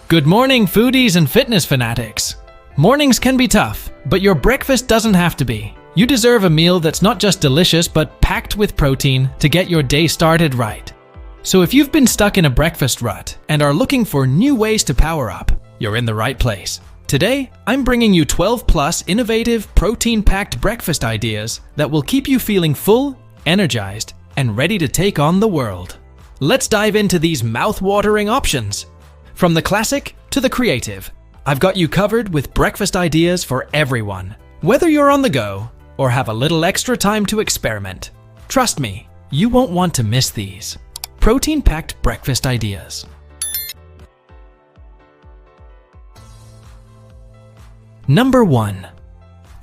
Good morning, foodies and fitness fanatics. Mornings can be tough, but your breakfast doesn't have to be. You deserve a meal that's not just delicious, but packed with protein to get your day started right. So if you've been stuck in a breakfast rut and are looking for new ways to power up, you're in the right place. Today, I'm bringing you 12 plus innovative, protein-packed breakfast ideas that will keep you feeling full, energized, and ready to take on the world. Let's dive into these mouth-watering options. From the classic to the creative, I've got you covered with breakfast ideas for everyone, whether you're on the go or have a little extra time to experiment. Trust me, you won't want to miss these protein-packed breakfast ideas. Number 1.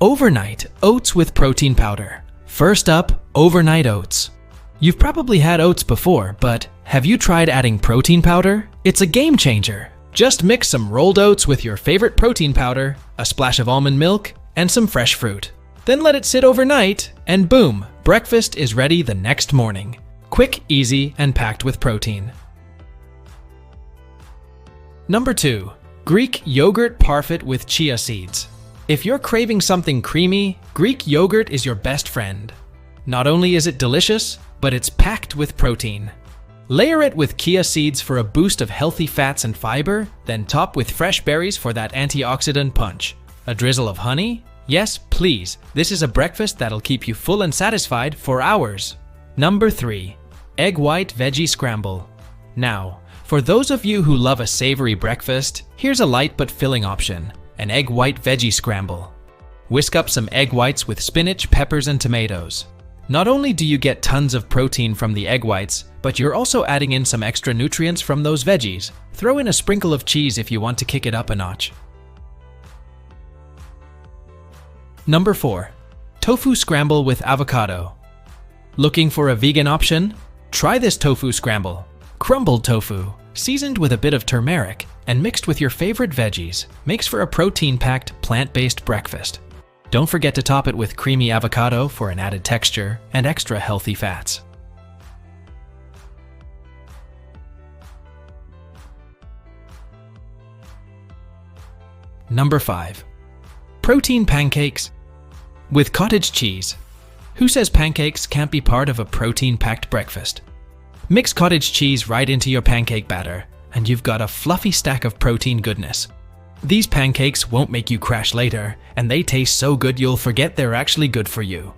Overnight oats with protein powder. First up, overnight oats. You've probably had oats before, but have you tried adding protein powder? It's a game changer. Just mix some rolled oats with your favorite protein powder, a splash of almond milk, and some fresh fruit. Then let it sit overnight, and boom, breakfast is ready the next morning. Quick, easy, and packed with protein. Number 2. Greek yogurt parfait with chia seeds. If you're craving something creamy, Greek yogurt is your best friend. Not only is it delicious, but it's packed with protein. Layer it with chia seeds for a boost of healthy fats and fiber, then top with fresh berries for that antioxidant punch. A drizzle of honey? Yes, please. This is a breakfast that'll keep you full and satisfied for hours. Number 3. Egg white veggie scramble. Now, for those of you who love a savory breakfast, here's a light but filling option, an egg white veggie scramble. Whisk up some egg whites with spinach, peppers, and tomatoes. Not only do you get tons of protein from the egg whites, but you're also adding in some extra nutrients from those veggies. Throw in a sprinkle of cheese if you want to kick it up a notch. Number 4. Tofu scramble with avocado. Looking for a vegan option? Try this tofu scramble. Crumbled tofu, seasoned with a bit of turmeric, and mixed with your favorite veggies, makes for a protein-packed, plant-based breakfast. Don't forget to top it with creamy avocado for an added texture and extra healthy fats. Number 5. Protein pancakes with cottage cheese. Who says pancakes can't be part of a protein-packed breakfast? Mix cottage cheese right into your pancake batter, and you've got a fluffy stack of protein goodness. These pancakes won't make you crash later, and they taste so good you'll forget they're actually good for you.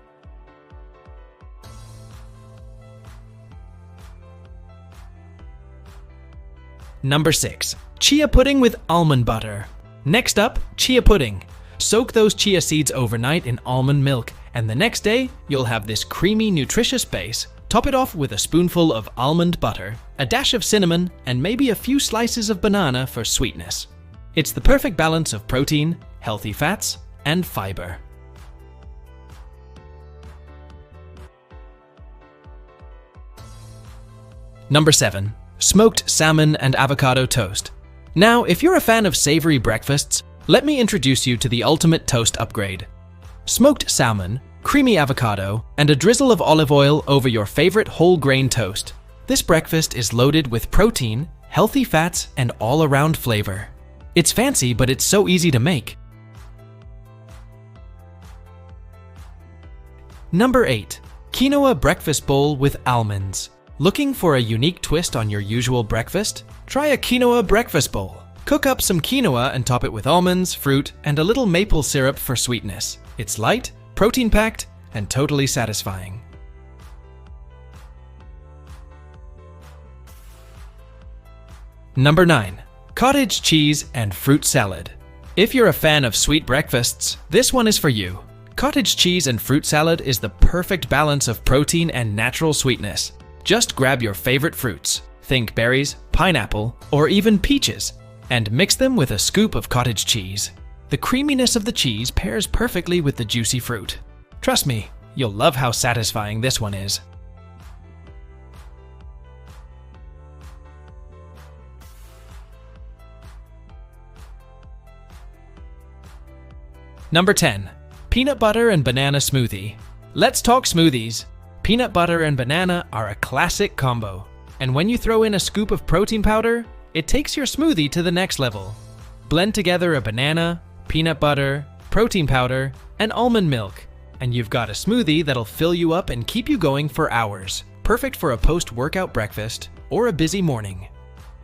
Number 6. Chia pudding with almond butter. Next up, chia pudding. Soak those chia seeds overnight in almond milk, and the next day, you'll have this creamy, nutritious base. Top it off with a spoonful of almond butter, a dash of cinnamon, and maybe a few slices of banana for sweetness. It's the perfect balance of protein, healthy fats, and fiber. Number 7. Smoked salmon and avocado toast. Now, if you're a fan of savory breakfasts, let me introduce you to the ultimate toast upgrade. Smoked salmon, creamy avocado, and a drizzle of olive oil over your favorite whole grain toast. This breakfast is loaded with protein, healthy fats, and all-around flavor. It's fancy, but it's so easy to make. Number 8. Quinoa breakfast bowl with almonds. Looking for a unique twist on your usual breakfast? Try a quinoa breakfast bowl. Cook up some quinoa and top it with almonds, fruit, and a little maple syrup for sweetness. It's light, protein-packed, and totally satisfying. Number 9. Cottage cheese and fruit salad. If you're a fan of sweet breakfasts, this one is for you. Cottage cheese and fruit salad is the perfect balance of protein and natural sweetness. Just grab your favorite fruits, think berries, pineapple, or even peaches, and mix them with a scoop of cottage cheese. The creaminess of the cheese pairs perfectly with the juicy fruit. Trust me, you'll love how satisfying this one is. Number 10. Peanut butter and banana smoothie. Let's talk smoothies. Peanut butter and banana are a classic combo. And when you throw in a scoop of protein powder, It takes your smoothie to the next level. Blend together a banana, peanut butter, protein powder, and almond milk, and you've got a smoothie that'll fill you up and keep you going for hours. Perfect for a post-workout breakfast or a busy morning.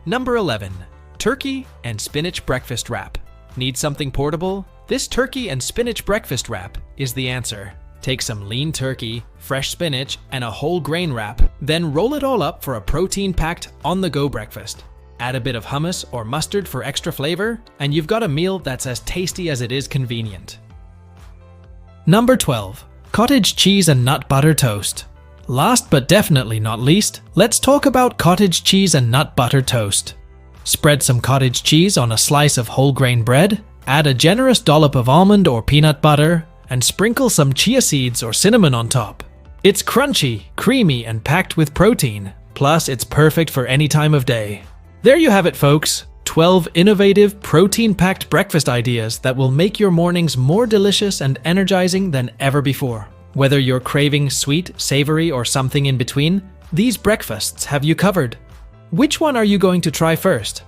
Number 11. Turkey and spinach breakfast wrap. Need something portable? This turkey and spinach breakfast wrap is the answer. Take some lean turkey, fresh spinach, and a whole grain wrap, then roll it all up for a protein-packed, on-the-go breakfast. Add a bit of hummus or mustard for extra flavor, and you've got a meal that's as tasty as it is convenient. Number 12. Cottage cheese and nut butter toast. Last but definitely not least, let's talk about cottage cheese and nut butter toast. Spread some cottage cheese on a slice of whole grain bread, add a generous dollop of almond or peanut butter, and sprinkle some chia seeds or cinnamon on top. It's crunchy, creamy, and packed with protein. Plus, it's perfect for any time of day. There you have it, folks. 12 innovative, protein-packed breakfast ideas that will make your mornings more delicious and energizing than ever before. Whether you're craving sweet, savory, or something in between, these breakfasts have you covered. Which one are you going to try first?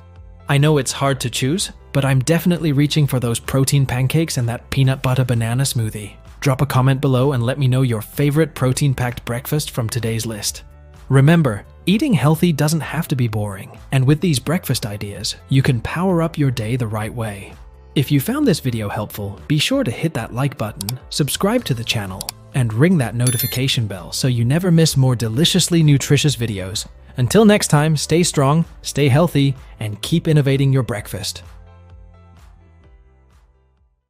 I know it's hard to choose, but I'm definitely reaching for those protein pancakes and that peanut butter banana smoothie. Drop a comment below and let me know your favorite protein-packed breakfast from today's list. Remember, eating healthy doesn't have to be boring, and with these breakfast ideas, you can power up your day the right way. If you found this video helpful, be sure to hit that like button, subscribe to the channel, and ring that notification bell so you never miss more deliciously nutritious videos. Until next time, stay strong, stay healthy, and keep innovating your breakfast.